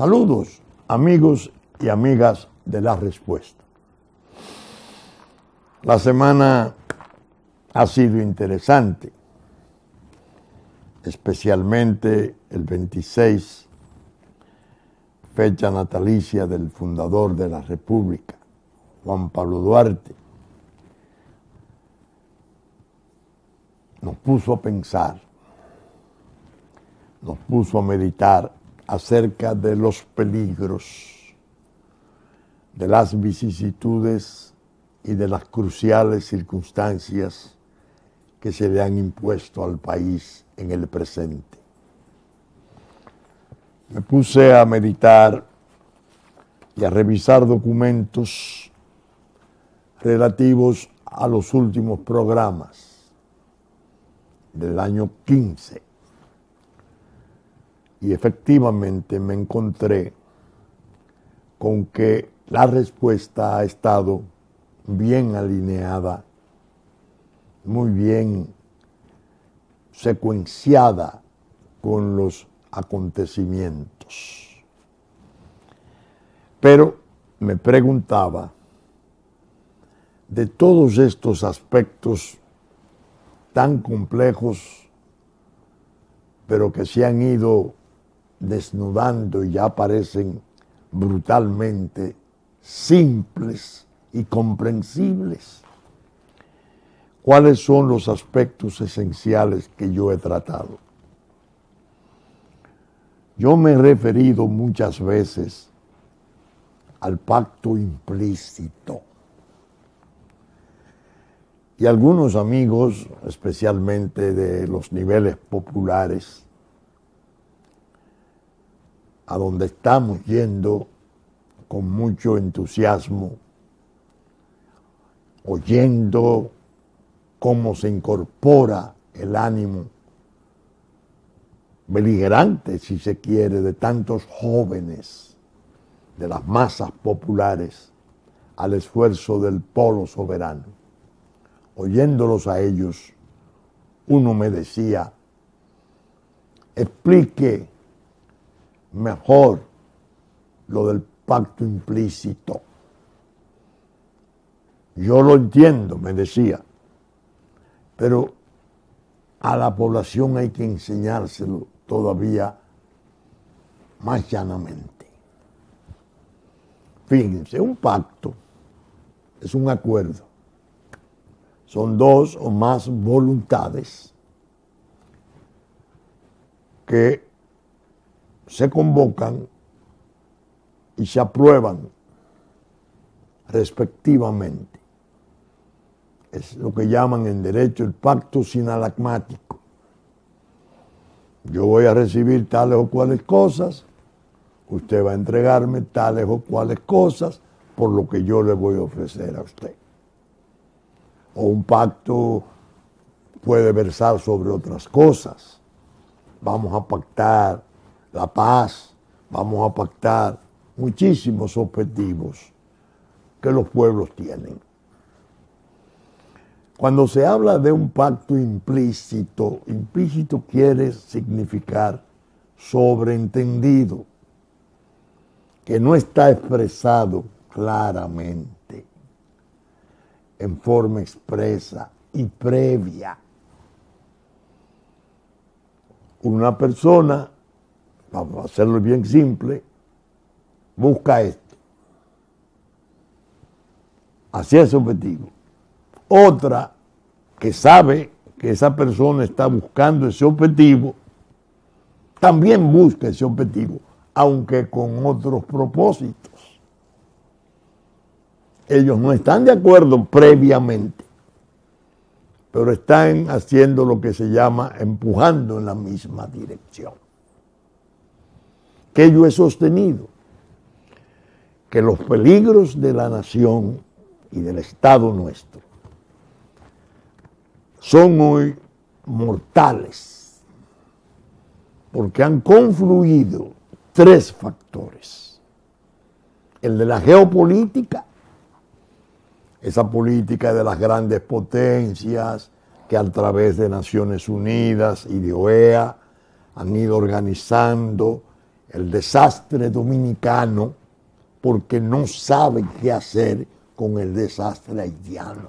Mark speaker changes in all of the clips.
Speaker 1: Saludos, amigos y amigas de La Respuesta. La semana ha sido interesante, especialmente el 26, fecha natalicia del fundador de la República, Juan Pablo Duarte. Nos puso a pensar, nos puso a meditar acerca de los peligros, de las vicisitudes y de las cruciales circunstancias que se le han impuesto al país en el presente. Me puse a meditar y a revisar documentos relativos a los últimos programas del año 15. Y efectivamente me encontré con que la respuesta ha estado bien alineada, muy bien secuenciada con los acontecimientos. Pero me preguntaba, de todos estos aspectos tan complejos, pero que se han ido desnudando y ya parecen brutalmente simples y comprensibles, ¿cuáles son los aspectos esenciales que yo he tratado? Yo me he referido muchas veces al pacto implícito. Y algunos amigos, especialmente de los niveles populares, a donde estamos yendo con mucho entusiasmo, oyendo cómo se incorpora el ánimo beligerante, si se quiere, de tantos jóvenes, de las masas populares, al esfuerzo del polo soberano. Oyéndolos a ellos, uno me decía, explique mejor lo del pacto implícito. Yo lo entiendo, me decía, pero a la población hay que enseñárselo todavía más llanamente. Fíjense, un pacto es un acuerdo. Son dos o más voluntades que se convocan y se aprueban respectivamente. Es lo que llaman en derecho el pacto sinalagmático. Yo voy a recibir tales o cuales cosas, usted va a entregarme tales o cuales cosas por lo que yo le voy a ofrecer a usted. O un pacto puede versar sobre otras cosas. Vamos a pactar la paz, vamos a pactar muchísimos objetivos que los pueblos tienen. Cuando se habla de un pacto implícito, implícito quiere significar sobreentendido, que no está expresado claramente, en forma expresa y previa. Una persona, vamos a hacerlo bien simple, busca esto, hacia ese objetivo. Otra que sabe que esa persona está buscando ese objetivo, también busca ese objetivo, aunque con otros propósitos. Ellos no están de acuerdo previamente, pero están haciendo lo que se llama empujando en la misma dirección. Que yo he sostenido que los peligros de la nación y del Estado nuestro son hoy mortales, porque han confluido tres factores. El de la geopolítica, esa política de las grandes potencias que a través de Naciones Unidas y de OEA han ido organizando el desastre dominicano porque no sabe qué hacer con el desastre haitiano.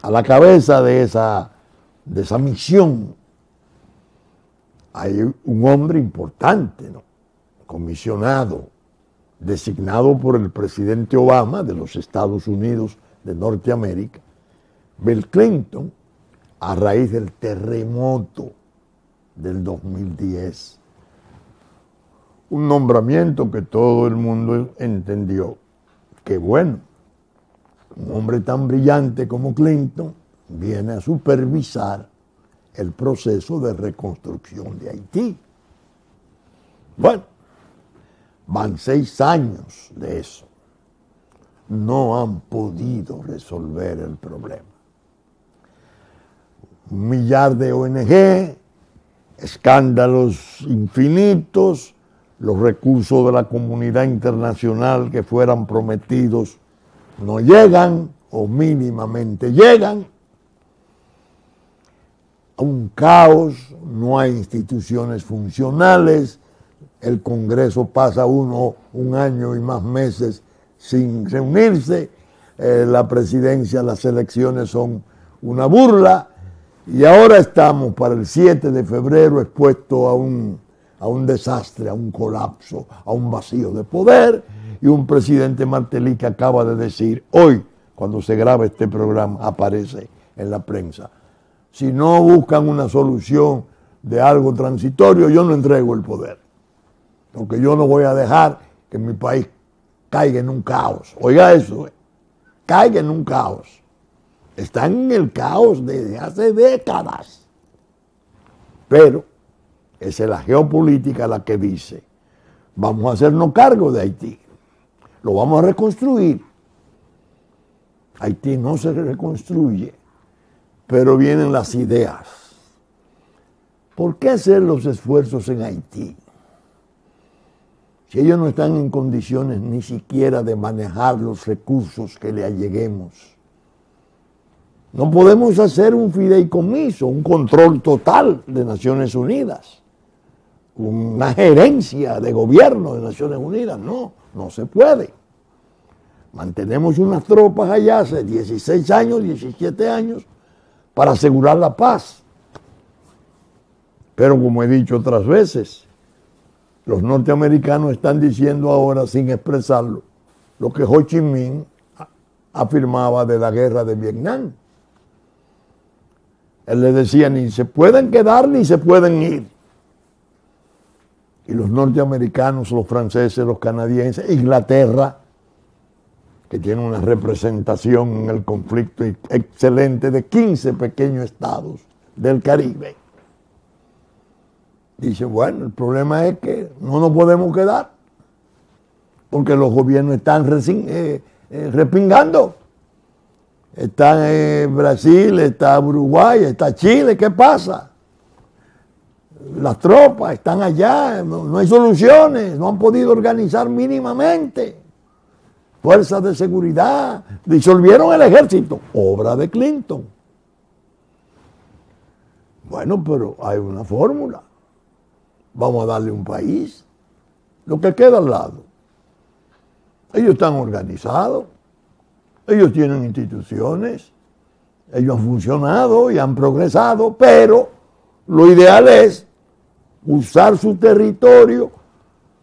Speaker 1: A la cabeza de esa misión hay un hombre importante, ¿no? Comisionado, designado por el presidente Obama de los Estados Unidos de Norteamérica, Bill Clinton, a raíz del terremoto del 2010. Un nombramiento que todo el mundo entendió que, bueno, un hombre tan brillante como Clinton viene a supervisar el proceso de reconstrucción de Haití. Bueno, van 6 años de eso. No han podido resolver el problema. 1 millar de ONG, escándalos infinitos, los recursos de la comunidad internacional que fueran prometidos no llegan o mínimamente llegan. Un caos, no hay instituciones funcionales, el Congreso pasa un año y más meses sin reunirse, la presidencia, las elecciones son una burla, y ahora estamos para el 7 de febrero expuestos a un desastre, a un colapso, a un vacío de poder, y un presidente Martelly que acaba de decir, hoy, cuando se graba este programa, aparece en la prensa, si no buscan una solución de algo transitorio, yo no entrego el poder, porque yo no voy a dejar que mi país caiga en un caos. Oiga eso, caiga en un caos. Están en el caos desde hace décadas. Pero esa es la geopolítica la que dice, vamos a hacernos cargo de Haití, lo vamos a reconstruir. Haití no se reconstruye, pero vienen las ideas. ¿Por qué hacer los esfuerzos en Haití? Si ellos no están en condiciones ni siquiera de manejar los recursos que le alleguemos. No podemos hacer un fideicomiso, un control total de Naciones Unidas, una gerencia de gobierno de Naciones Unidas. No, no se puede. Mantenemos unas tropas allá hace 16 años, 17 años, para asegurar la paz. Pero como he dicho otras veces, los norteamericanos están diciendo ahora, sin expresarlo, lo que Ho Chi Minh afirmaba de la guerra de Vietnam. Él le decía, ni se pueden quedar ni se pueden ir. Y los norteamericanos, los franceses, los canadienses, Inglaterra, que tiene una representación en el conflicto excelente de 15 pequeños estados del Caribe, dice, bueno, el problema es que no nos podemos quedar porque los gobiernos están respingando. Está Brasil, está Uruguay, está Chile, ¿qué pasa? Las tropas están allá, no hay soluciones, no han podido organizar mínimamente. Fuerzas de seguridad, disolvieron el ejército, obra de Clinton. Bueno, pero hay una fórmula. Vamos a darle un país, lo que queda al lado. Ellos están organizados, ellos tienen instituciones, ellos han funcionado y han progresado, pero lo ideal es usar su territorio,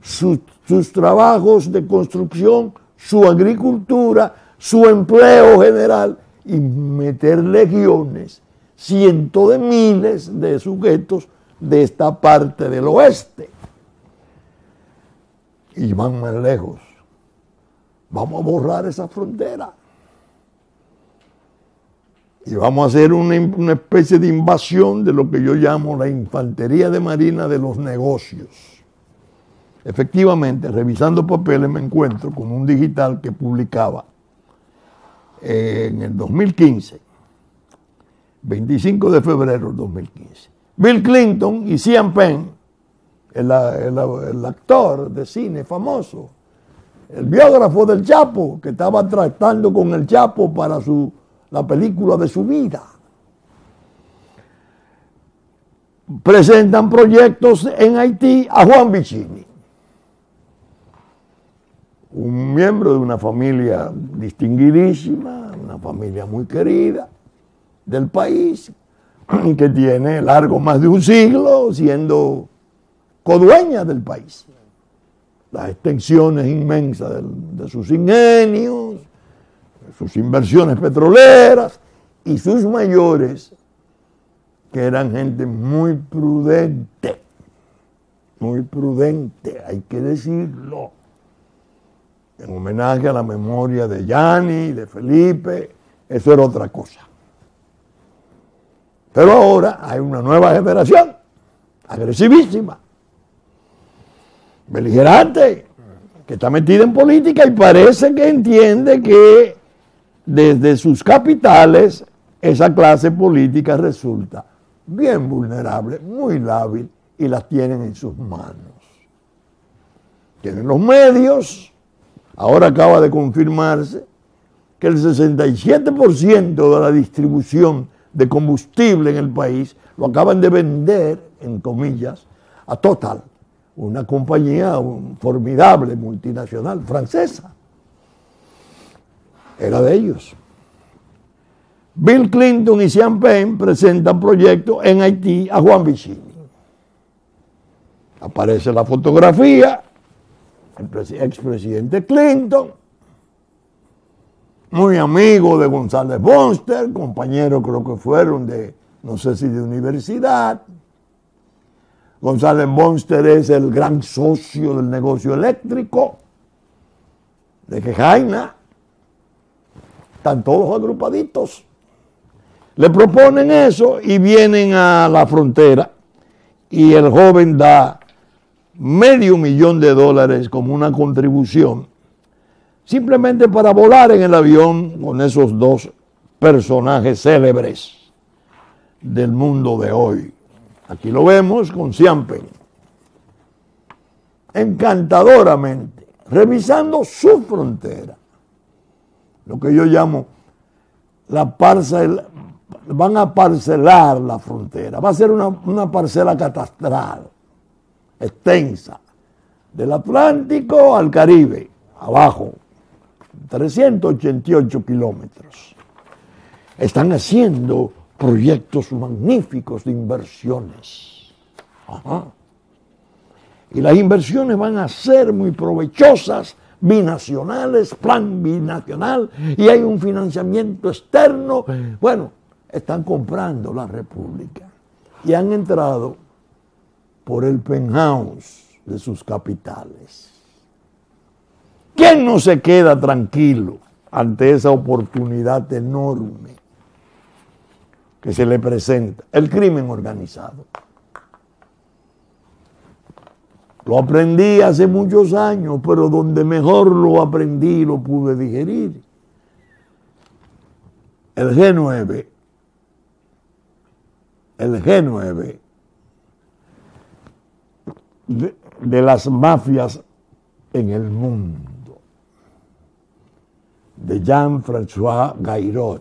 Speaker 1: sus trabajos de construcción, su agricultura, su empleo general y meter legiones, cientos de miles de sujetos de esta parte del oeste. Y van más lejos. Vamos a borrar esa frontera. Y vamos a hacer una especie de invasión de lo que yo llamo la infantería de marina de los negocios. Efectivamente, revisando papeles me encuentro con un digital que publicaba en el 2015, 25 de febrero del 2015. Bill Clinton y Sean Penn, el actor de cine famoso, el biógrafo del Chapo, que estaba tratando con el Chapo para la película de su vida. presentan proyectos en Haití a Juan Vicini, un miembro de una familia distinguidísima, una familia muy querida del país, que tiene largo más de un siglo siendo codueña del país. Las extensiones inmensas de sus ingenios, sus inversiones petroleras y sus mayores, que eran gente muy prudente, hay que decirlo, en homenaje a la memoria de Gianni, de Felipe, eso era otra cosa. Pero ahora hay una nueva generación, agresivísima, beligerante, que está metida en política y parece que entiende que desde sus capitales esa clase política resulta bien vulnerable, muy lábil, y las tienen en sus manos. Tienen los medios. Ahora acaba de confirmarse que el 67% de la distribución de combustible en el país lo acaban de vender, en comillas, a Total, una compañía formidable, multinacional, francesa. Era de ellos. Bill Clinton y Sean Penn presentan proyectos en Haití a Juan Vicini. Aparece la fotografía, el expresidente Clinton, muy amigo de González Bonster, compañero creo que fueron de, no sé si de universidad. González Bonster es el gran socio del negocio eléctrico de Jejaina. Están todos agrupaditos. Le proponen eso y vienen a la frontera y el joven da $500,000 como una contribución simplemente para volar en el avión con esos dos personajes célebres del mundo de hoy. Aquí lo vemos con Sean Penn, encantadoramente, revisando su frontera, lo que yo llamo van a parcelar la frontera, va a ser una parcela catastral, extensa, del Atlántico al Caribe, abajo, 388 kilómetros. Están haciendo proyectos magníficos de inversiones. Ajá. Y las inversiones van a ser muy provechosas, binacionales, plan binacional, y hay un financiamiento externo. Bueno, están comprando la República y han entrado por el penthouse de sus capitales. ¿Quién no se queda tranquilo ante esa oportunidad enorme que se le presenta? El crimen organizado. Lo aprendí hace muchos años, pero donde mejor lo aprendí, lo pude digerir. El G9 de las mafias en el mundo, de Jean-François Gairaud,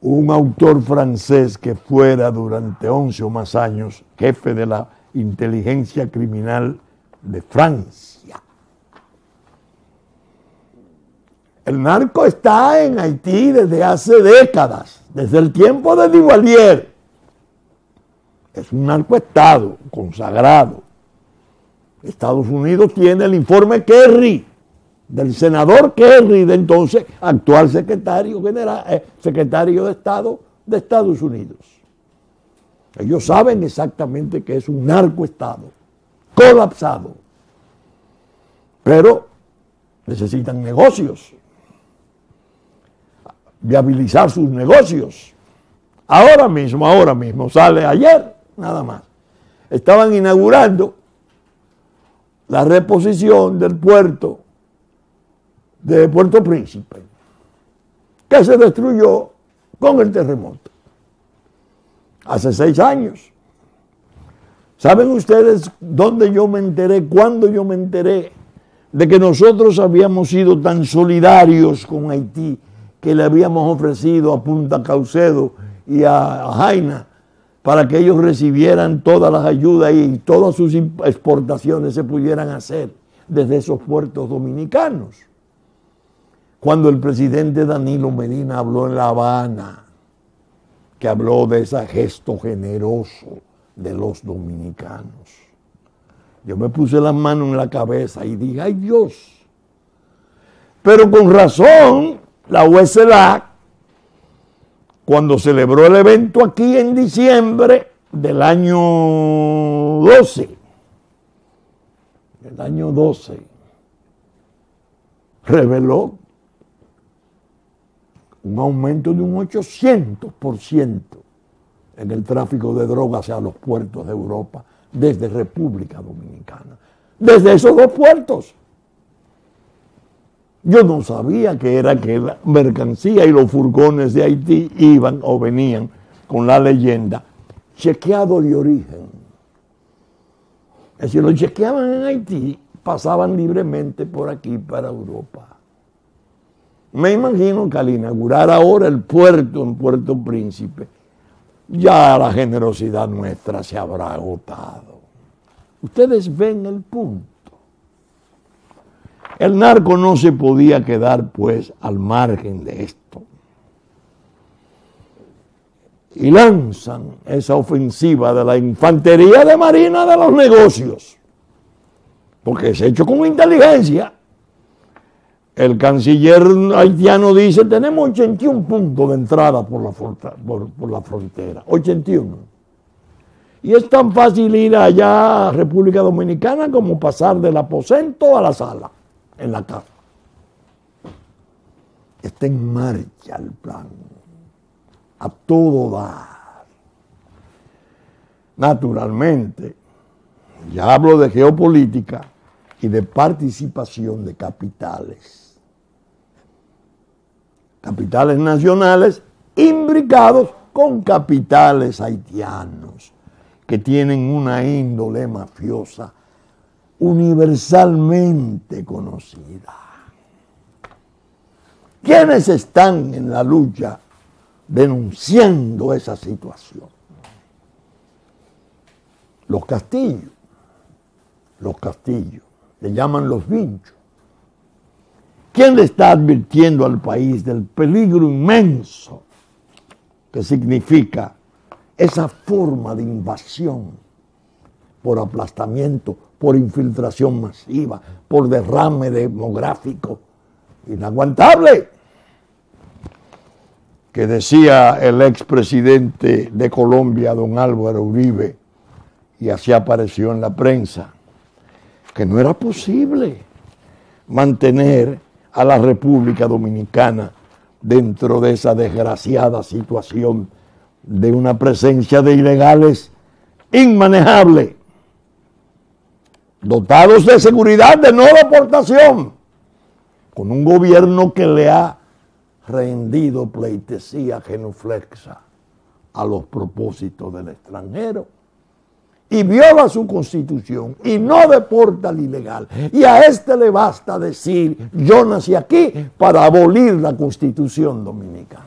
Speaker 1: un autor francés que fuera durante 11 o más años jefe de la inteligencia criminal de Francia. El narco está en Haití desde hace décadas, desde el tiempo de Duvalier. Es un narcoestado consagrado. Estados Unidos tiene el informe Kerry, del senador Kerry, de entonces actual secretario de Estado de Estados Unidos. Ellos saben exactamente que es un narcoestado colapsado, pero necesitan negocios, viabilizar sus negocios. Ahora mismo, sale ayer, nada más. Estaban inaugurando la reposición del puerto de Puerto Príncipe, que se destruyó con el terremoto hace 6 años. ¿Saben ustedes dónde yo me enteré, cuándo yo me enteré de que nosotros habíamos sido tan solidarios con Haití que le habíamos ofrecido a Punta Caucedo y a Jaina para que ellos recibieran todas las ayudas y todas sus exportaciones se pudieran hacer desde esos puertos dominicanos. Cuando el presidente Danilo Medina habló en La Habana, que habló de ese gesto generoso de los dominicanos, yo me puse las manos en la cabeza y dije, ¡ay Dios! Pero con razón, la USLA, cuando celebró el evento aquí en diciembre del año 12, reveló un aumento de un 800% en el tráfico de drogas hacia los puertos de Europa desde República Dominicana. Desde esos dos puertos. Yo no sabía que era que la mercancía y los furgones de Haití iban o venían con la leyenda chequeado de origen. Es decir, lo chequeaban en Haití, pasaban libremente por aquí para Europa. Me imagino que al inaugurar ahora el puerto en Puerto Príncipe, ya la generosidad nuestra se habrá agotado. Ustedes ven el punto. El narco no se podía quedar, pues, al margen de esto. Y lanzan esa ofensiva de la infantería de marina de los negocios, porque es hecho con inteligencia. El canciller haitiano dice, tenemos 81 puntos de entrada por la frontera, 81. Y es tan fácil ir allá a República Dominicana como pasar del aposento a la sala, en la casa. Está en marcha el plan, a todo dar. Naturalmente, ya hablo de geopolítica y de participación de capitales. Capitales nacionales imbricados con capitales haitianos que tienen una índole mafiosa universalmente conocida. ¿Quiénes están en la lucha denunciando esa situación? Los castillos, le llaman los vinchos. ¿Quién le está advirtiendo al país del peligro inmenso que significa esa forma de invasión por aplastamiento, por infiltración masiva, por derrame demográfico inaguantable? Que decía el expresidente de Colombia, don Álvaro Uribe, y así apareció en la prensa, que no era posible mantener a la República Dominicana dentro de esa desgraciada situación de una presencia de ilegales inmanejable, dotados de seguridad de no deportación, con un gobierno que le ha rendido pleitesía genuflexa a los propósitos del extranjero y viola su constitución y no deporta al ilegal. Y a este le basta decir, yo nací aquí para abolir la constitución dominicana.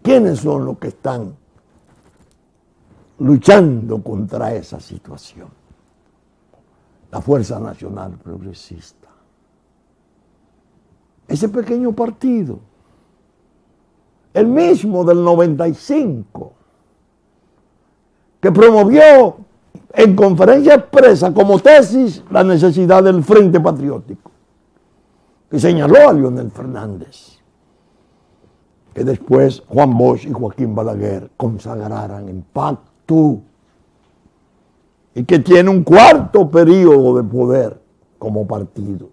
Speaker 1: ¿Quiénes son los que están luchando contra esa situación? La Fuerza Nacional Progresista. Ese pequeño partido, el mismo del 95, que promovió en conferencia expresa como tesis la necesidad del Frente Patriótico, que señaló a Leonel Fernández, que después Juan Bosch y Joaquín Balaguer consagraran en pacto, y que tiene un cuarto periodo de poder como partido.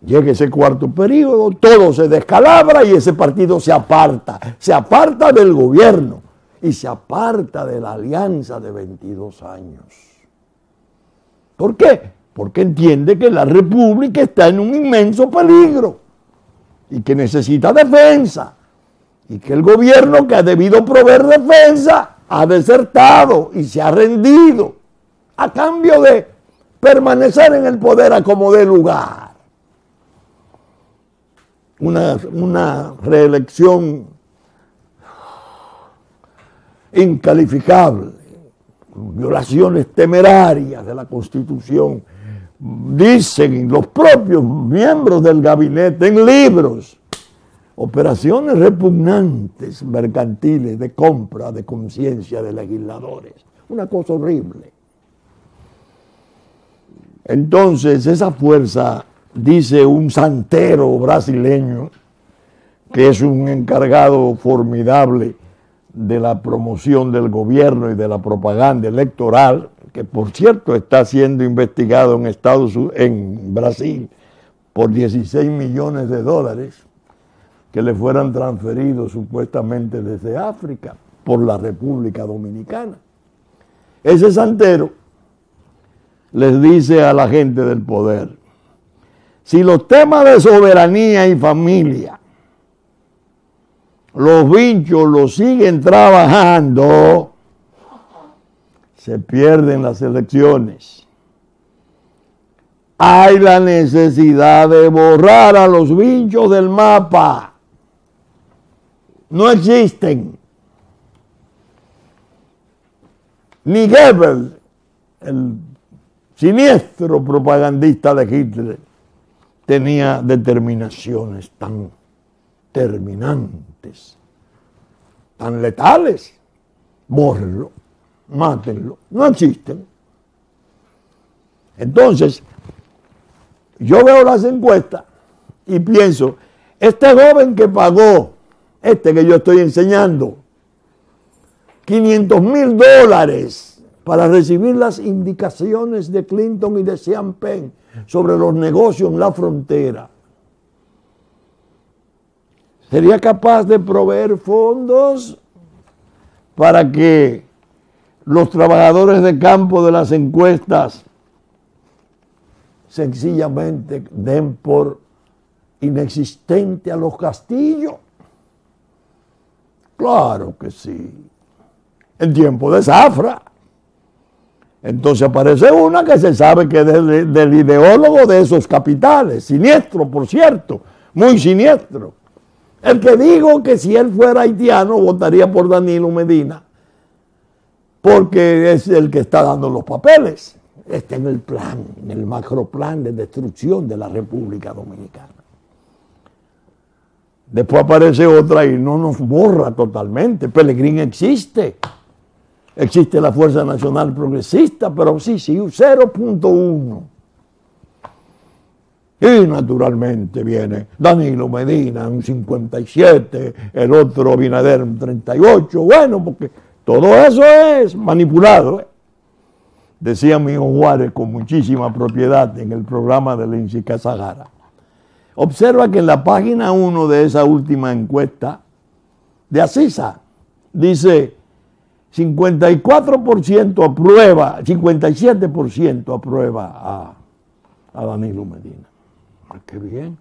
Speaker 1: Llega ese cuarto periodo, todo se descalabra y ese partido se aparta del gobierno y se aparta de la alianza de 22 años. ¿Por qué? Porque entiende que la República está en un inmenso peligro y que necesita defensa y que el gobierno que ha debido proveer defensa ha desertado y se ha rendido a cambio de permanecer en el poder a como dé lugar. una reelección incalificable, violaciones temerarias de la Constitución. Dicen los propios miembros del gabinete en libros, operaciones repugnantes, mercantiles, de compra de conciencia de legisladores. Una cosa horrible. Entonces, esa fuerza, dice un santero brasileño, que es un encargado formidable de la promoción del gobierno y de la propaganda electoral, que por cierto está siendo investigado en Brasil por 16 millones de dólares que le fueran transferidos supuestamente desde África por la República Dominicana. Ese santero les dice a la gente del poder: si los temas de soberanía y familia, los vinchos los siguen trabajando, se pierden las elecciones. Hay la necesidad de borrar a los vinchos del mapa. No existen. Ni Goebbels, el siniestro propagandista de Hitler, tenía determinaciones tan terminantes, tan letales. Bórrenlo, mátenlo. No existen. Entonces, yo veo las encuestas y pienso, este joven que pagó, que yo estoy enseñando, $500,000 para recibir las indicaciones de Clinton y de Sean Penn sobre los negocios en la frontera, ¿sería capaz de proveer fondos para que los trabajadores de campo de las encuestas sencillamente den por inexistente a los castillos? Claro que sí. En tiempo de zafra. Entonces aparece una que se sabe que es del ideólogo de esos capitales, siniestro, por cierto, muy siniestro. El que digo que si él fuera haitiano votaría por Danilo Medina, porque es el que está dando los papeles. Está en el plan, en el macroplan de destrucción de la República Dominicana. Después aparece otra y no nos borra totalmente. Pelegrín existe. Existe la Fuerza Nacional Progresista, pero sí, 0.1. Y naturalmente viene Danilo Medina, un 57, el otro Abinader, un 38. Bueno, porque todo eso es manipulado. Decía mi hijo Juárez con muchísima propiedad en el programa de Lenzi Casagara. Observa que en la página 1 de esa última encuesta de Asisa dice 54% aprueba, 57% aprueba a Danilo Medina. ¡Qué bien!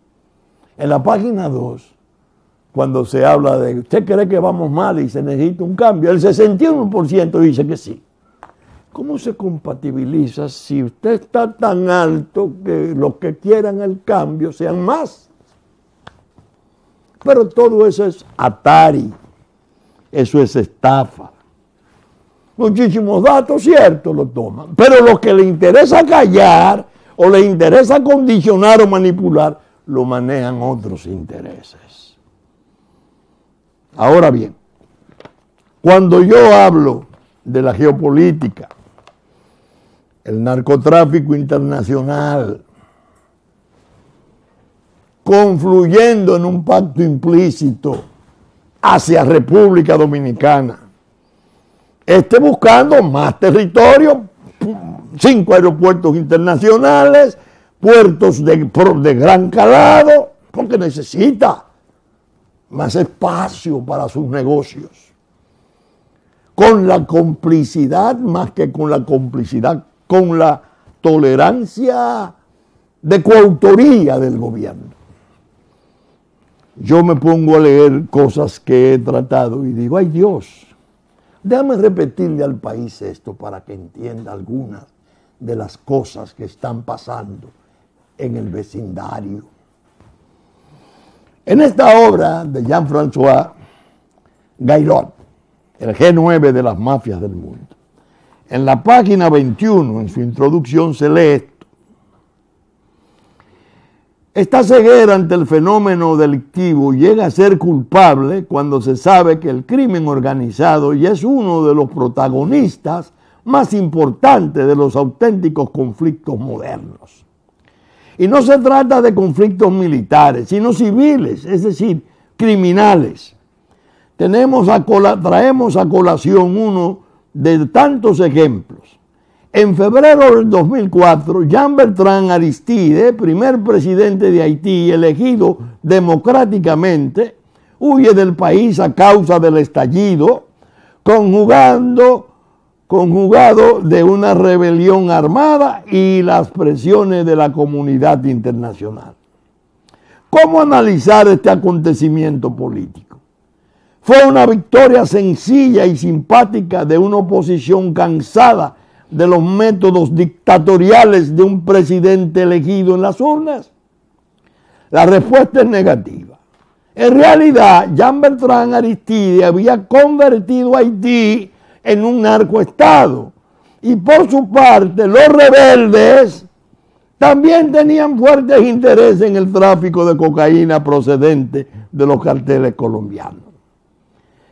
Speaker 1: En la página 2, cuando se habla de ¿usted cree que vamos mal y se necesita un cambio?, el 61% dice que sí. ¿Cómo se compatibiliza si usted está tan alto que los que quieran el cambio sean más? Pero todo eso es Atari, eso es estafa. Muchísimos datos, cierto, lo toman. Pero lo que le interesa callar o le interesa condicionar o manipular, lo manejan otros intereses. Ahora bien, cuando yo hablo de la geopolítica, el narcotráfico internacional, confluyendo en un pacto implícito hacia República Dominicana, buscando más territorio, 5 aeropuertos internacionales, puertos de gran calado, porque necesita más espacio para sus negocios. Con la complicidad, más que con la complicidad, con la tolerancia de coautoría del gobierno. Yo me pongo a leer cosas que he tratado y digo, ¡ay Dios! Déjame repetirle al país esto para que entienda algunas de las cosas que están pasando en el vecindario. En esta obra de Jean-François Gaillot, el G9 de las mafias del mundo, en la página 21, en su introducción, se lee esto. Esta ceguera ante el fenómeno delictivo llega a ser culpable cuando se sabe que el crimen organizado ya es uno de los protagonistas más importantes de los auténticos conflictos modernos. Y no se trata de conflictos militares, sino civiles, es decir, criminales. Traemos a colación uno de tantos ejemplos. En febrero del 2004, Jean-Bertrand Aristide, primer presidente de Haití elegido democráticamente, huye del país a causa del estallido, conjugado de una rebelión armada y las presiones de la comunidad internacional. ¿Cómo analizar este acontecimiento político? Fue una victoria sencilla y simpática de una oposición cansada de los métodos dictatoriales de un presidente elegido en las urnas. La respuesta es negativa. En realidad, Jean-Bertrand Aristide había convertido a Haití en un narcoestado. Y por su parte, los rebeldes también tenían fuertes intereses en el tráfico de cocaína procedente de los carteles colombianos.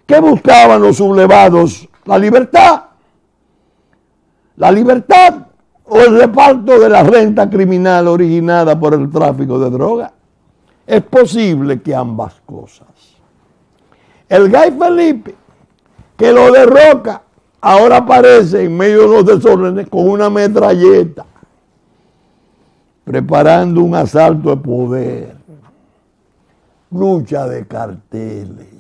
Speaker 1: ¿Qué buscaban los sublevados? La libertad. La libertad o el reparto de la renta criminal originada por el tráfico de droga. Es posible que ambas cosas. El Gay Felipe, que lo derroca, ahora aparece en medio de los desórdenes con una metralleta, preparando un asalto de poder, lucha de carteles.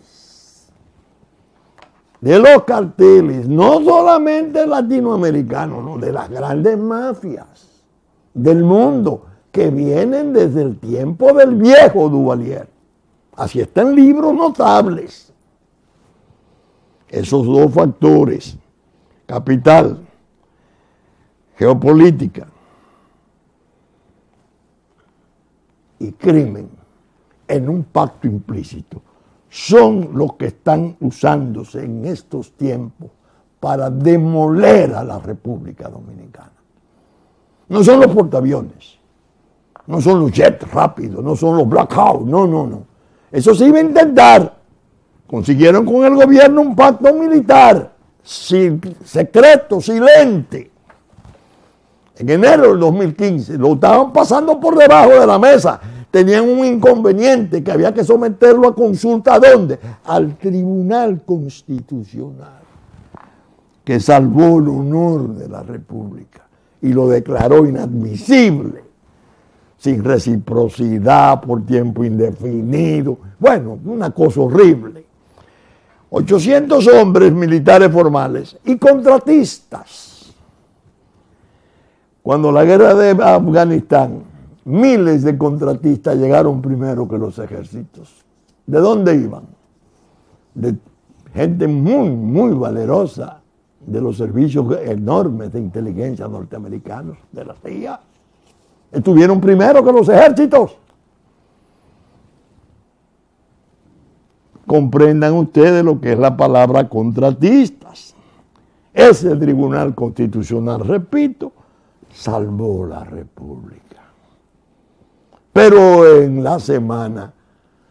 Speaker 1: De los carteles, no solamente latinoamericanos, no, de las grandes mafias del mundo que vienen desde el tiempo del viejo Duvalier. Así están libros notables. Esos dos factores, capital, geopolítica y crimen, en un pacto implícito, son los que están usándose en estos tiempos para demoler a la República Dominicana. No son los portaaviones, no son los jets rápidos, no son los Black Hawk, no. Eso se iba a intentar. Consiguieron con el gobierno un pacto militar, secreto, silente. En enero del 2015 lo estaban pasando por debajo de la mesa. Tenían un inconveniente que había que someterlo a consulta. ¿A dónde? Al Tribunal Constitucional, que salvó el honor de la República y lo declaró inadmisible, sin reciprocidad, por tiempo indefinido. Bueno, una cosa horrible. 800 hombres militares formales y contratistas. Cuando la guerra de Afganistán, miles de contratistas llegaron primero que los ejércitos. ¿De dónde iban? De gente muy, muy valerosa, de los servicios enormes de inteligencia norteamericanos, de la CIA. Estuvieron primero que los ejércitos. Comprendan ustedes lo que es la palabra contratistas. Ese Tribunal Constitucional, repito, salvó la República. Pero en la semana,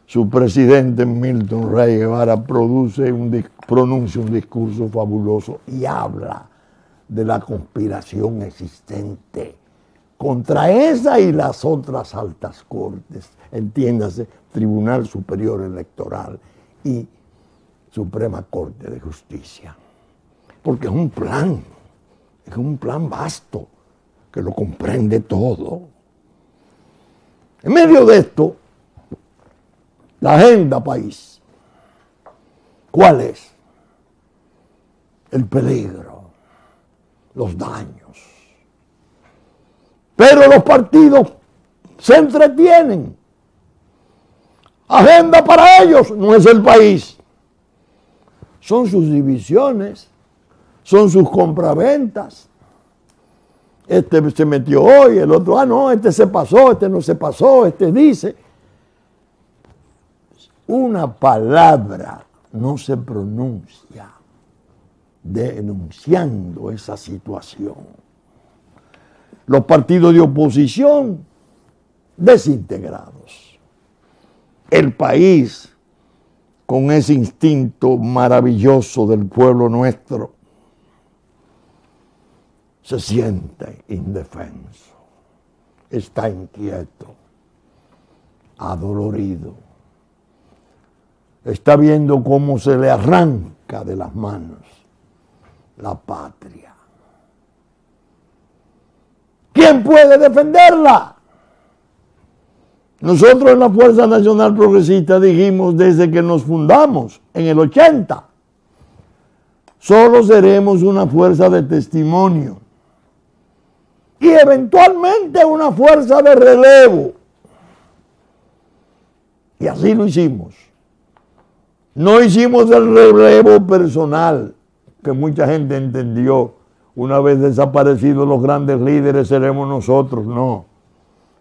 Speaker 1: su presidente Milton Ray Guevara pronuncia un discurso fabuloso y habla de la conspiración existente contra esa y las otras altas cortes, entiéndase, Tribunal Superior Electoral y Suprema Corte de Justicia. Porque es un plan vasto que lo comprende todo. En medio de esto, la agenda país, ¿cuál es? El peligro, los daños. Pero los partidos se entretienen. Agenda para ellos no es el país. Son sus divisiones, son sus compraventas. Este se metió hoy, el otro, no, este se pasó, este no se pasó, este dice. una palabra no se pronuncia denunciando esa situación. Los partidos de oposición desintegrados. El país, con ese instinto maravilloso del pueblo nuestro, se siente indefenso, está inquieto, adolorido, está viendo cómo se le arranca de las manos la patria. ¿Quién puede defenderla? Nosotros en la Fuerza Nacional Progresista dijimos desde que nos fundamos en el 80, solo seremos una fuerza de testimonio y eventualmente una fuerza de relevo. Y así lo hicimos. No hicimos el relevo personal que mucha gente entendió. Una vez desaparecidos los grandes líderes seremos nosotros. No.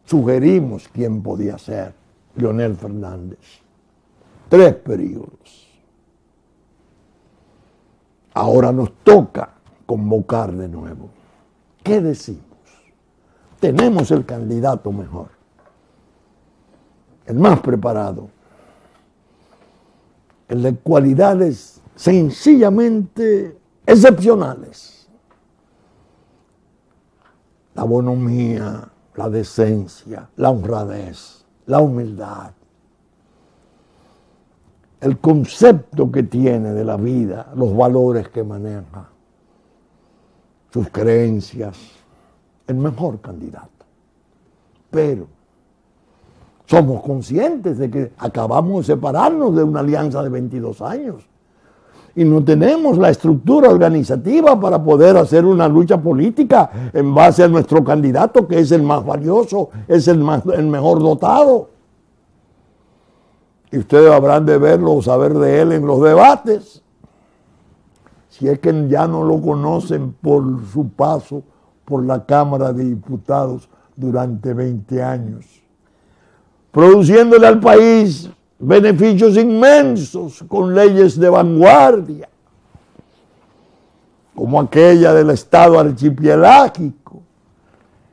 Speaker 1: Sugerimos quién podía ser. Leonel Fernández. 3 periodos. Ahora nos toca convocar de nuevo. ¿Qué decimos? Tenemos el candidato mejor, el más preparado, el de cualidades sencillamente excepcionales. La bonomía, la decencia, la honradez, la humildad, el concepto que tiene de la vida, los valores que maneja, sus creencias, el mejor candidato. Pero somos conscientes de que acabamos de separarnos de una alianza de 22 años y no tenemos la estructura organizativa para poder hacer una lucha política en base a nuestro candidato, que es el más valioso, es el mejor dotado. Y ustedes habrán de verlo o saber de él en los debates, si es que ya no lo conocen por su paso por la Cámara de Diputados durante 20 años, produciéndole al país beneficios inmensos con leyes de vanguardia, como aquella del Estado archipelágico,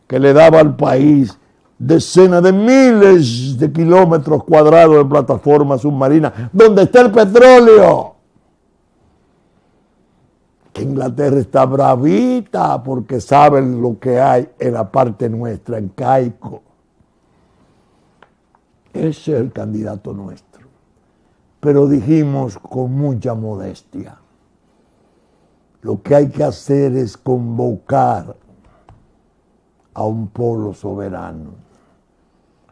Speaker 1: que le daba al país decenas de miles de kilómetros cuadrados de plataformas submarinas, donde está el petróleo. Que Inglaterra está bravita porque saben lo que hay en la parte nuestra, en Caico. Ese es el candidato nuestro. Pero dijimos con mucha modestia, lo que hay que hacer es convocar a un pueblo soberano,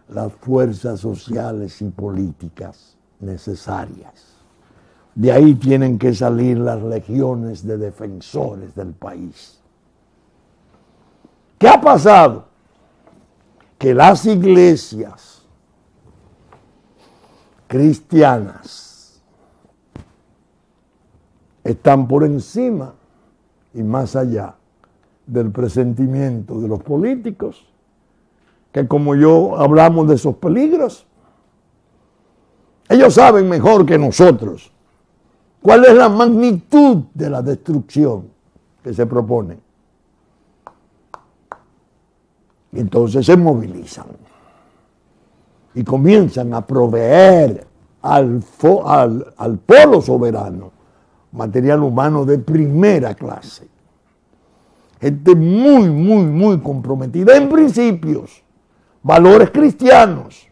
Speaker 1: las fuerzas sociales y políticas necesarias. De ahí tienen que salir las legiones de defensores del país. ¿Qué ha pasado? Que las iglesias cristianas están por encima y más allá del presentimiento de los políticos, que como yo hablamos de esos peligros, ellos saben mejor que nosotros cuál es la magnitud de la destrucción que se propone. Y entonces se movilizan y comienzan a proveer al polo soberano material humano de primera clase. Gente muy comprometida en principios, valores cristianos.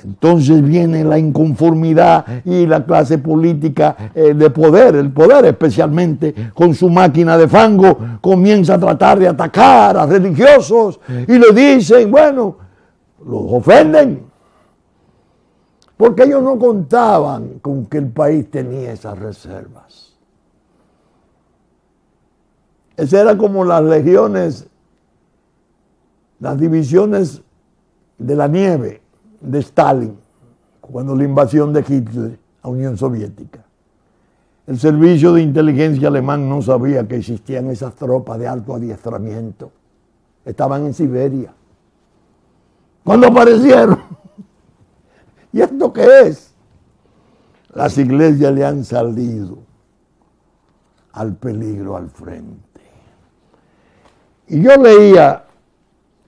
Speaker 1: Entonces viene la inconformidad y la clase política de poder, el poder especialmente con su máquina de fango, comienza a tratar de atacar a religiosos y le dicen, bueno, los ofenden, porque ellos no contaban con que el país tenía esas reservas. Esa era como las legiones, las divisiones de la nieve de Stalin, cuando la invasión de Hitler a Unión Soviética. El servicio de inteligencia alemán no sabía que existían esas tropas de alto adiestramiento. Estaban en Siberia. Cuando aparecieron, ¿Y esto qué es? Las iglesias le han salido al peligro al frente. Y yo leía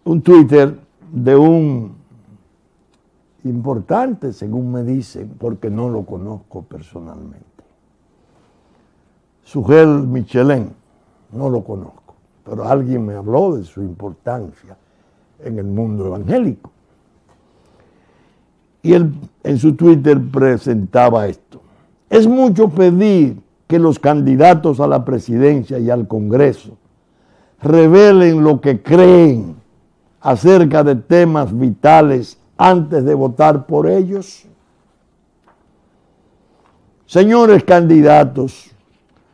Speaker 1: un Twitter de un importante, según me dicen, porque no lo conozco personalmente, Sugel Michelin, no lo conozco, pero alguien me habló de su importancia en el mundo evangélico. Y él en su Twitter presentaba esto: es mucho pedir que los candidatos a la presidencia y al Congreso revelen lo que creen acerca de temas vitales antes de votar por ellos. Señores candidatos,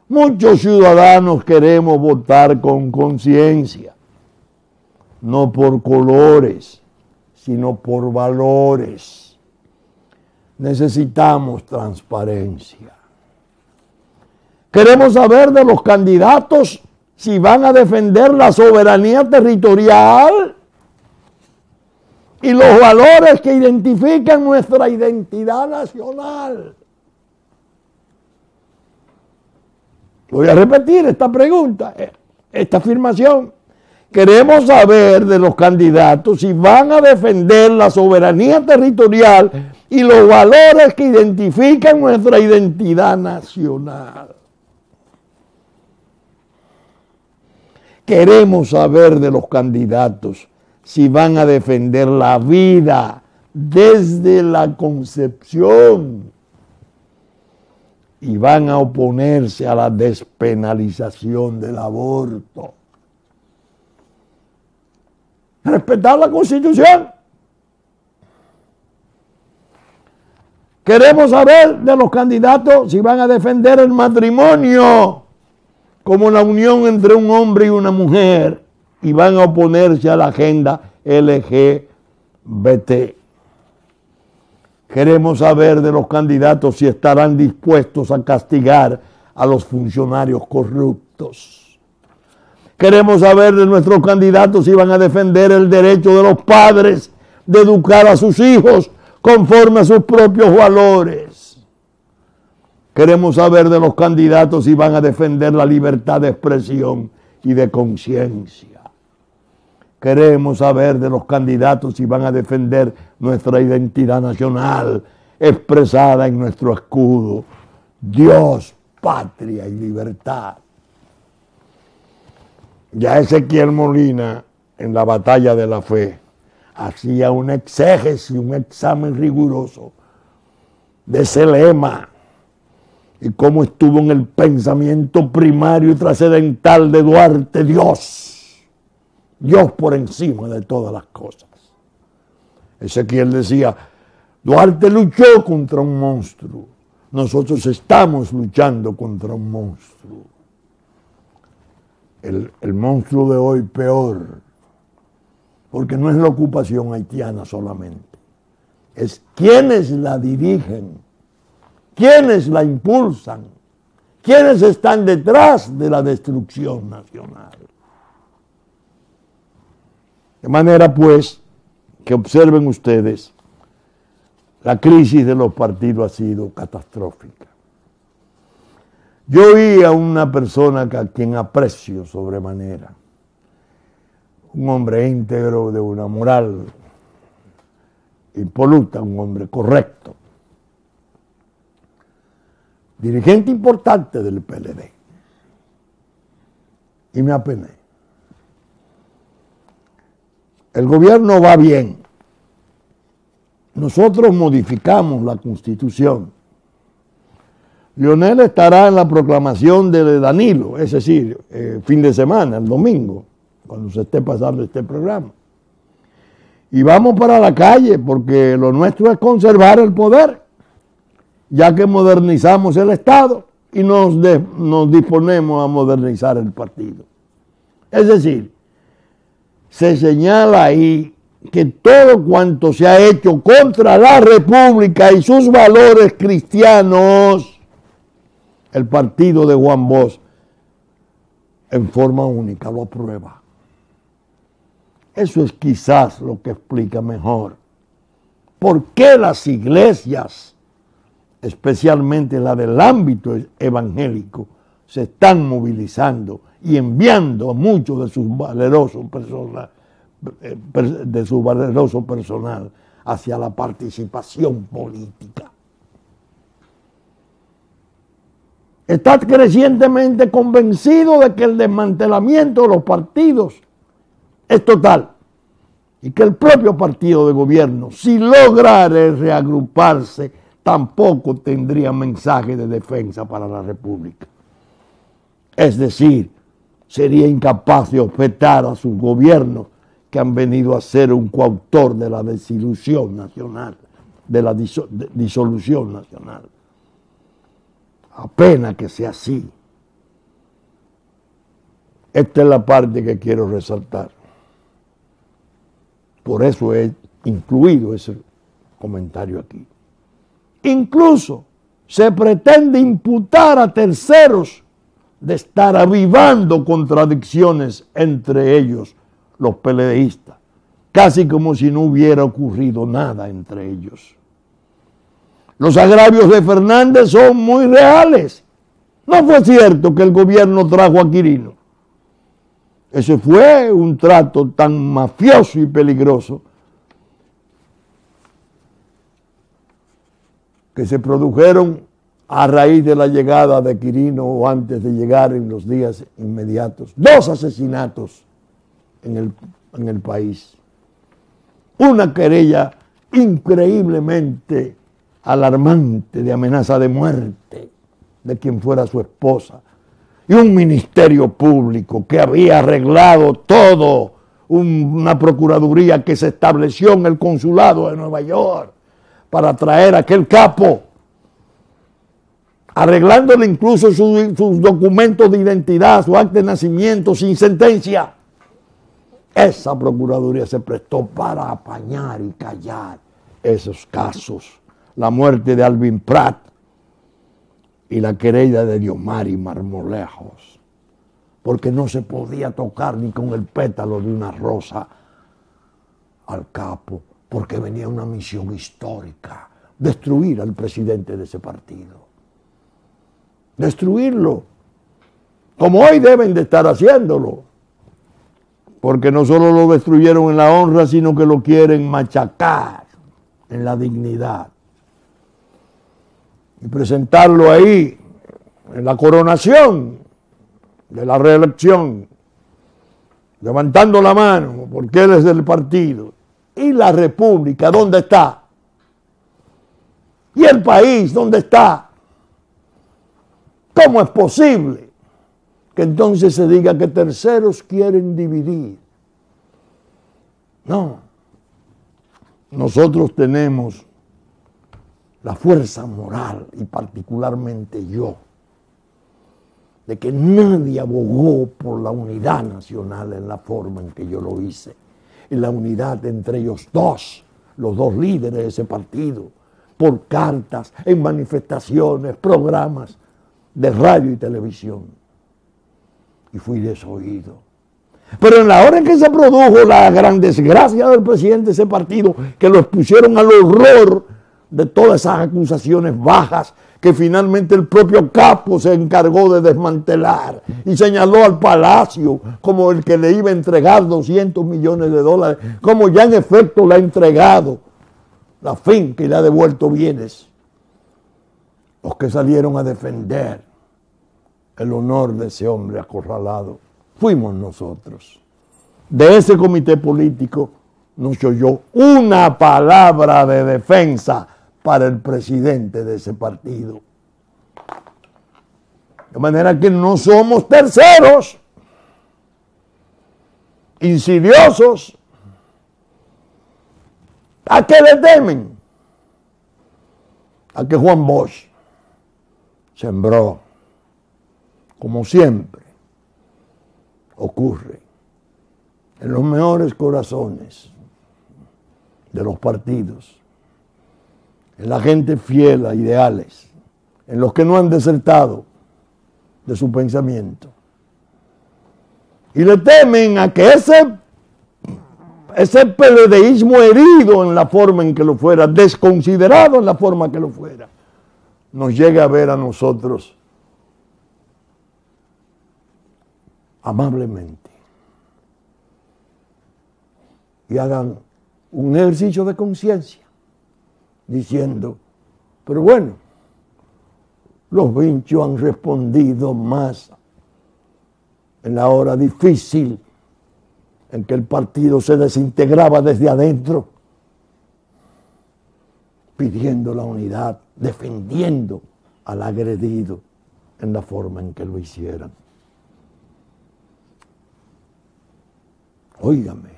Speaker 1: muchos ciudadanos queremos votar con conciencia, no por colores, sino por valores. Necesitamos transparencia. Queremos saber de los candidatos si van a defender la soberanía territorial y los valores que identifican nuestra identidad nacional. Voy a repetir esta pregunta, esta afirmación. Queremos saber de los candidatos si van a defender la soberanía territorial y los valores que identifican nuestra identidad nacional. Queremos saber de los candidatos si van a defender la vida desde la concepción y van a oponerse a la despenalización del aborto. Respetar la Constitución. Queremos saber de los candidatos si van a defender el matrimonio como la unión entre un hombre y una mujer y van a oponerse a la agenda LGBT. Queremos saber de los candidatos si estarán dispuestos a castigar a los funcionarios corruptos. Queremos saber de nuestros candidatos si van a defender el derecho de los padres de educar a sus hijos conforme a sus propios valores. Queremos saber de los candidatos si van a defender la libertad de expresión y de conciencia. Queremos saber de los candidatos si van a defender nuestra identidad nacional expresada en nuestro escudo: Dios, patria y libertad. Ya Ezequiel Molina, en la batalla de la fe, hacía una exégesis, un examen riguroso de ese lema y cómo estuvo en el pensamiento primario y trascendental de Duarte: Dios, Dios por encima de todas las cosas. Ezequiel decía: Duarte luchó contra un monstruo, nosotros estamos luchando contra un monstruo. El monstruo de hoy peor, porque no es la ocupación haitiana solamente, es quienes la dirigen, quienes la impulsan, quienes están detrás de la destrucción nacional. De manera pues que observen ustedes, la crisis de los partidos ha sido catastrófica. Yo oí a una persona a quien aprecio sobremanera, un hombre íntegro, de una moral impoluta, un hombre correcto, dirigente importante del PLD, y me apené. El gobierno va bien. Nosotros modificamos la Constitución. Leonel estará en la proclamación de Danilo, es decir, fin de semana, el domingo, cuando se esté pasando este programa. Y vamos para la calle, porque lo nuestro es conservar el poder, ya que modernizamos el Estado y nos disponemos a modernizar el partido. Es decir, se señala ahí que todo cuanto se ha hecho contra la República y sus valores cristianos, el partido de Juan Bosch en forma única lo aprueba. Eso es quizás lo que explica mejor ¿por qué las iglesias, especialmente la del ámbito evangélico, se están movilizando y enviando a muchos de su valeroso personal hacia la participación política? Está crecientemente convencido de que el desmantelamiento de los partidos es total y que el propio partido de gobierno, si lograra reagruparse, tampoco tendría mensaje de defensa para la República. Es decir, sería incapaz de objetar a sus gobiernos que han venido a ser un coautor de la desilusión nacional, de la disolución nacional. Apenas que sea así. Esta es la parte que quiero resaltar. Por eso he incluido ese comentario aquí. Incluso se pretende imputar a terceros de estar avivando contradicciones entre ellos, los PLDistas, casi como si no hubiera ocurrido nada entre ellos. Los agravios de Fernández son muy reales. No fue cierto que el gobierno trajo a Quirino. Ese fue un trato tan mafioso y peligroso que se produjeron a raíz de la llegada de Quirino o antes de llegar en los días inmediatos. 2 asesinatos en el país. Una querella increíblemente alarmante de amenaza de muerte de quien fuera su esposa, y un ministerio público que había arreglado todo, una procuraduría que se estableció en el consulado de Nueva York para traer a aquel capo, arreglándole incluso sus documentos de identidad, su acta de nacimiento sin sentencia. Esa procuraduría se prestó para apañar y callar esos casos. La muerte de Alvin Prat y la querella de Diomari Marmolejos, porque no se podía tocar ni con el pétalo de una rosa al capo, porque venía una misión histórica, destruir al presidente de ese partido. Destruirlo, como hoy deben de estar haciéndolo, porque no solo lo destruyeron en la honra, sino que lo quieren machacar en la dignidad. Y presentarlo ahí, en la coronación de la reelección, levantando la mano, porque él es del partido. ¿Y la República dónde está? ¿Y el país dónde está? ¿Cómo es posible que entonces se diga que terceros quieren dividir? No. Nosotros tenemos la fuerza moral, y particularmente yo, de que nadie abogó por la unidad nacional en la forma en que yo lo hice. Y la unidad entre ellos dos, los dos líderes de ese partido, por cartas, en manifestaciones, programas de radio y televisión. Y fui desoído. Pero en la hora en que se produjo la gran desgracia del presidente de ese partido, que lo expusieron al horror de todas esas acusaciones bajas que finalmente el propio capo se encargó de desmantelar y señaló al Palacio como el que le iba a entregar 200 millones de dólares, como ya en efecto le ha entregado la finca y le ha devuelto bienes. Los que salieron a defender el honor de ese hombre acorralado fuimos nosotros. De ese comité político no se oyó una palabra de defensa para el presidente de ese partido. De manera que no somos terceros, insidiosos. ¿A qué le temen? A que Juan Bosch sembró, como siempre ocurre, en los mejores corazones de los partidos, en la gente fiel a ideales, en los que no han desertado de su pensamiento. Y le temen a que ese PLDismo herido en la forma en que lo fuera, desconsiderado en la forma que lo fuera, nos llegue a ver a nosotros amablemente y hagan un ejercicio de conciencia diciendo, pero bueno, los vinchos han respondido más en la hora difícil en que el partido se desintegraba desde adentro, pidiendo la unidad, defendiendo al agredido en la forma en que lo hicieran. Óigame,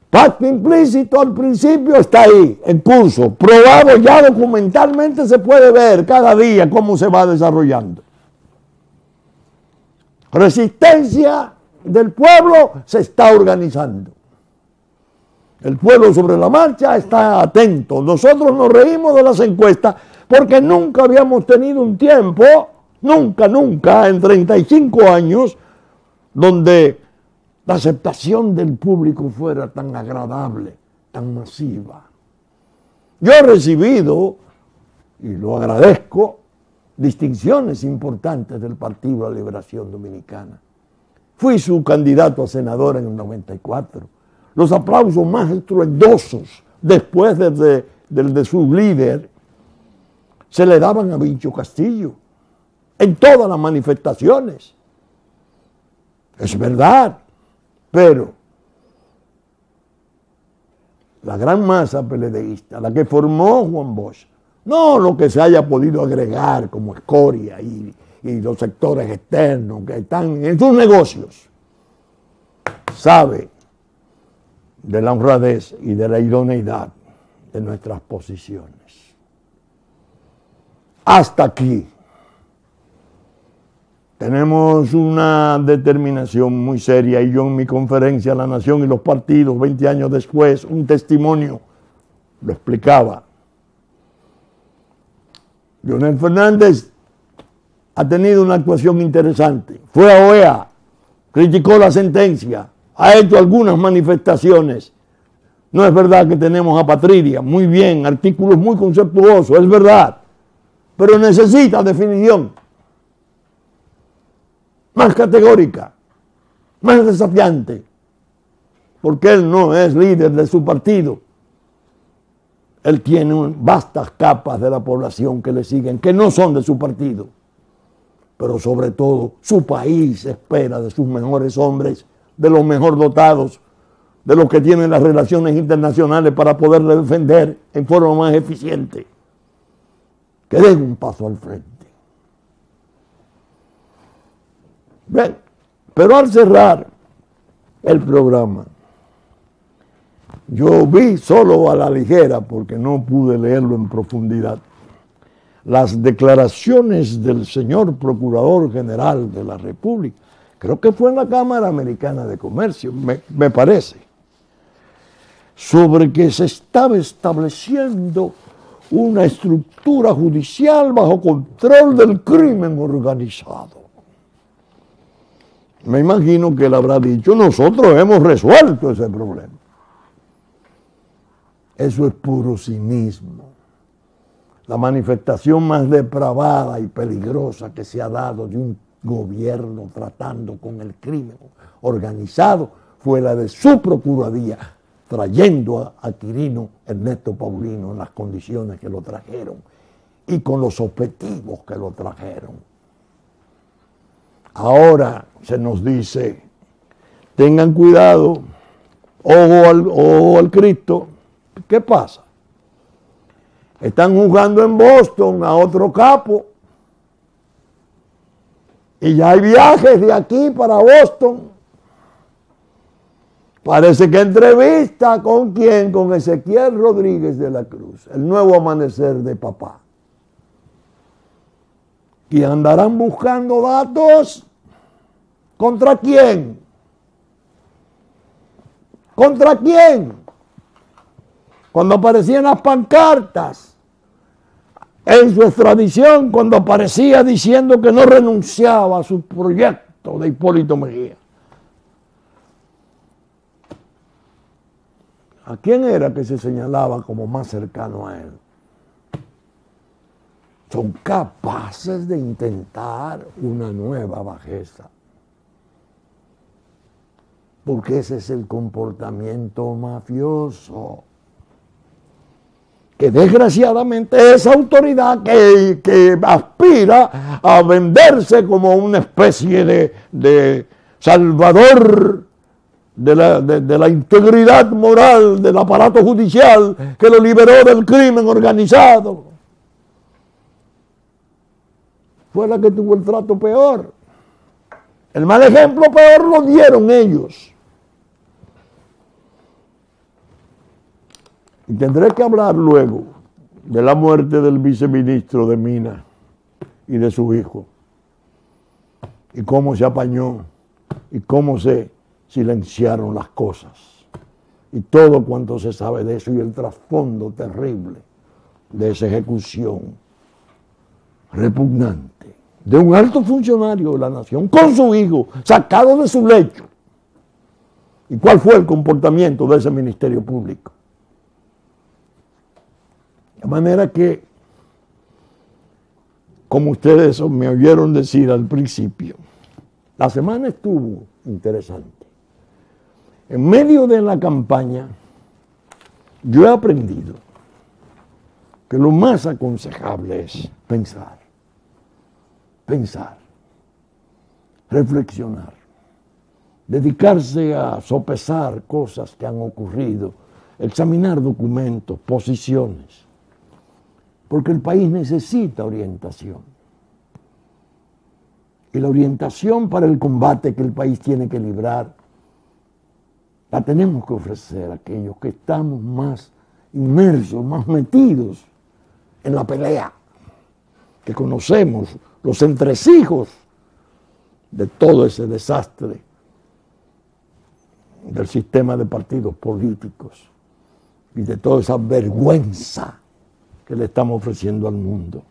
Speaker 1: pacto implícito al principio está ahí, en curso, probado ya documentalmente, se puede ver cada día cómo se va desarrollando. Resistencia del pueblo se está organizando. El pueblo sobre la marcha está atento. Nosotros nos reímos de las encuestas porque nunca habíamos tenido un tiempo, nunca, en 35 años, donde la aceptación del público fuera tan agradable, tan masiva. Yo he recibido, y lo agradezco, distinciones importantes del Partido de la Liberación Dominicana. Fui su candidato a senador en el 94. Los aplausos más estruendosos después del de su líder se le daban a Vincho Castillo en todas las manifestaciones. Es verdad, pero la gran masa PLDista, la que formó Juan Bosch, no lo que se haya podido agregar como escoria y los sectores externos que están en sus negocios, sabe de la honradez y de la idoneidad de nuestras posiciones. Hasta aquí tenemos una determinación muy seria, y yo en mi conferencia La Nación y los partidos, 20 años después, un testimonio, lo explicaba. Leonel Fernández ha tenido una actuación interesante. Fue a OEA, criticó la sentencia, ha hecho algunas manifestaciones. No es verdad que tenemos apatridia, muy bien, artículos muy conceptuosos, es verdad, pero necesita definición más categórica, más desafiante, porque él no es líder de su partido. Él tiene vastas capas de la población que le siguen, que no son de su partido. Pero sobre todo, su país espera de sus mejores hombres, de los mejor dotados, de los que tienen las relaciones internacionales para poderle defender en forma más eficiente, que den un paso al frente. Bien, pero al cerrar el programa, yo vi solo a la ligera, porque no pude leerlo en profundidad, las declaraciones del señor Procurador General de la República, creo que fue en la Cámara Americana de Comercio, me parece, sobre que se estaba estableciendo una estructura judicial bajo control del crimen organizado. Me imagino que él habrá dicho, nosotros hemos resuelto ese problema. Eso es puro cinismo. La manifestación más depravada y peligrosa que se ha dado de un gobierno tratando con el crimen organizado fue la de su Procuraduría, trayendo a Quirino Ernesto Paulino en las condiciones que lo trajeron y con los objetivos que lo trajeron. Ahora se nos dice, tengan cuidado, ojo al Cristo. ¿Qué pasa? Están juzgando en Boston a otro capo y ya hay viajes de aquí para Boston. Parece que entrevista con quién, con Ezequiel Rodríguez de la Cruz, el nuevo amanecer de papá. Y andarán buscando datos. ¿Contra quién? ¿Contra quién? Cuando aparecían las pancartas en su extradición, cuando aparecía diciendo que no renunciaba a su proyecto de Hipólito Mejía. ¿A quién era que se señalaba como más cercano a él? Son capaces de intentar una nueva bajeza. Porque ese es el comportamiento mafioso. Que desgraciadamente esa autoridad que aspira a venderse como una especie de salvador de la integridad moral del aparato judicial que lo liberó del crimen organizado, fue la que tuvo el trato peor. El mal ejemplo peor lo dieron ellos. Y tendré que hablar luego de la muerte del viceministro de Minas y de su hijo, y cómo se apañó, y cómo se silenciaron las cosas, y todo cuanto se sabe de eso, y el trasfondo terrible de esa ejecución repugnante de un alto funcionario de la nación con su hijo sacado de su lecho. ¿Y cuál fue el comportamiento de ese ministerio público? De manera que, como ustedes me oyeron decir al principio, la semana estuvo interesante. En medio de la campaña, yo he aprendido que lo más aconsejable es pensar, reflexionar, dedicarse a sopesar cosas que han ocurrido, examinar documentos, posiciones, porque el país necesita orientación. Y la orientación para el combate que el país tiene que librar, la tenemos que ofrecer a aquellos que estamos más inmersos, más metidos en la pelea, que conocemos los entresijos de todo ese desastre del sistema de partidos políticos y de toda esa vergüenza que le estamos ofreciendo al mundo,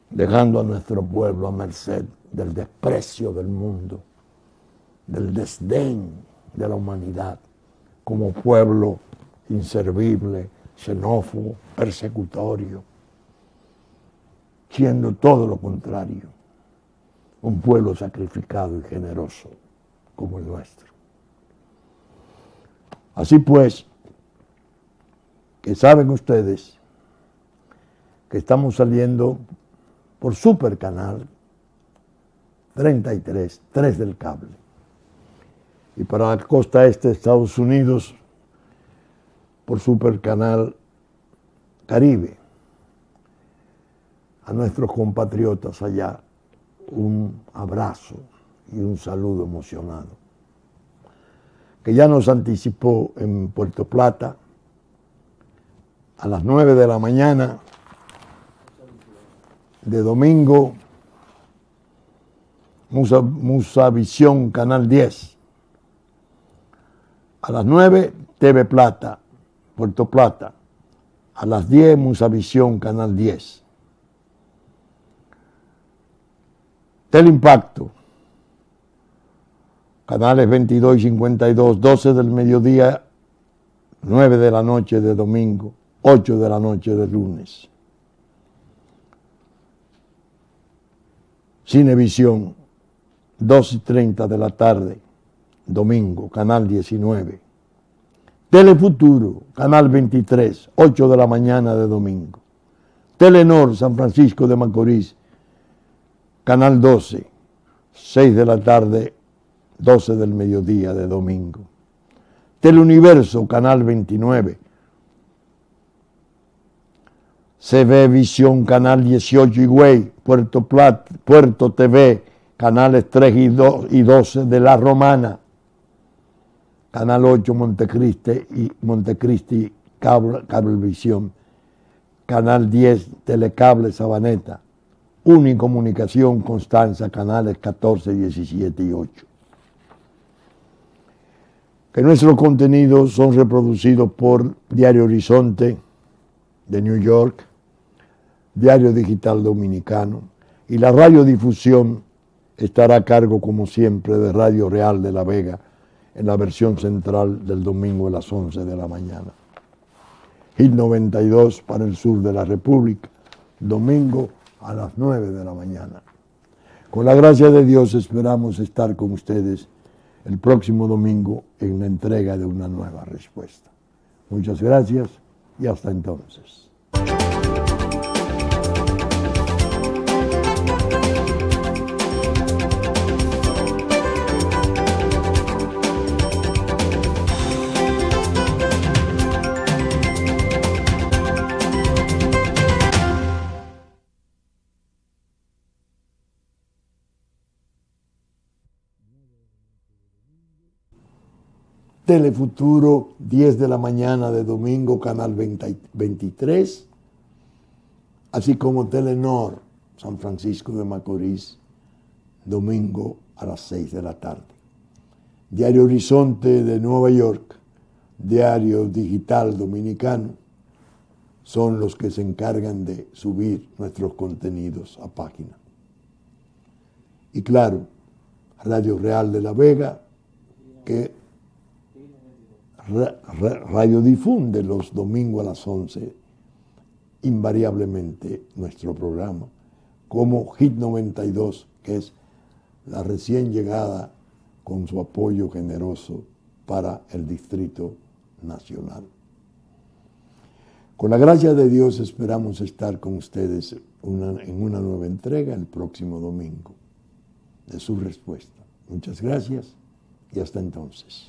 Speaker 1: dejando a nuestro pueblo a merced del desprecio del mundo, del desdén de la humanidad, como pueblo inservible, xenófobo, persecutorio, siendo todo lo contrario, un pueblo sacrificado y generoso como el nuestro. Así pues, que saben ustedes que estamos saliendo por Supercanal 33, 3 del cable. Y para la costa este de Estados Unidos, por Supercanal Caribe. A nuestros compatriotas allá, un abrazo y un saludo emocionado, que ya nos anticipó en Puerto Plata a las 9 de la mañana de domingo, Musavisión Canal 10. A las 9, TV Plata, Puerto Plata. A las 10, Musavisión Canal 10. Teleimpacto, canales 22 y 52, 12 del mediodía, 9 de la noche de domingo, 8 de la noche de lunes. Cinevisión, 2:30 de la tarde, domingo, canal 19. Telefuturo, canal 23, 8 de la mañana de domingo. Telenor, San Francisco de Macorís, canal 12, 6 de la tarde, 12 del mediodía de domingo. Teleuniverso, canal 29. CV Visión, canal 18, Higüey, Puerto TV, canales 3 y 12 de La Romana. Canal 8, Montecristi, Cablevisión. Canal 10, Telecable Sabaneta. Unicomunicación Constanza, canales 14, 17 y 8. Que nuestros contenidos son reproducidos por Diario Horizonte de New York, Diario Digital Dominicano, y la radiodifusión estará a cargo, como siempre, de Radio Real de La Vega, en la versión central del domingo a las 11 de la mañana. Hit 92 para el sur de la República, domingo a las 9 de la mañana. Con la gracia de Dios esperamos estar con ustedes el próximo domingo en la entrega de una nueva respuesta. Muchas gracias y hasta entonces. Telefuturo, 10 de la mañana de domingo, canal 23, así como Telenor, San Francisco de Macorís, domingo a las 6 de la tarde. Diario Horizonte de Nueva York, Diario Digital Dominicano, son los que se encargan de subir nuestros contenidos a página. Y claro, Radio Real de la Vega, que radiodifunde los domingos a las 11, invariablemente nuestro programa, como Hit 92, que es la recién llegada con su apoyo generoso para el Distrito Nacional. Con la gracia de Dios esperamos estar con ustedes en una nueva entrega el próximo domingo de su respuesta. Muchas gracias y hasta entonces.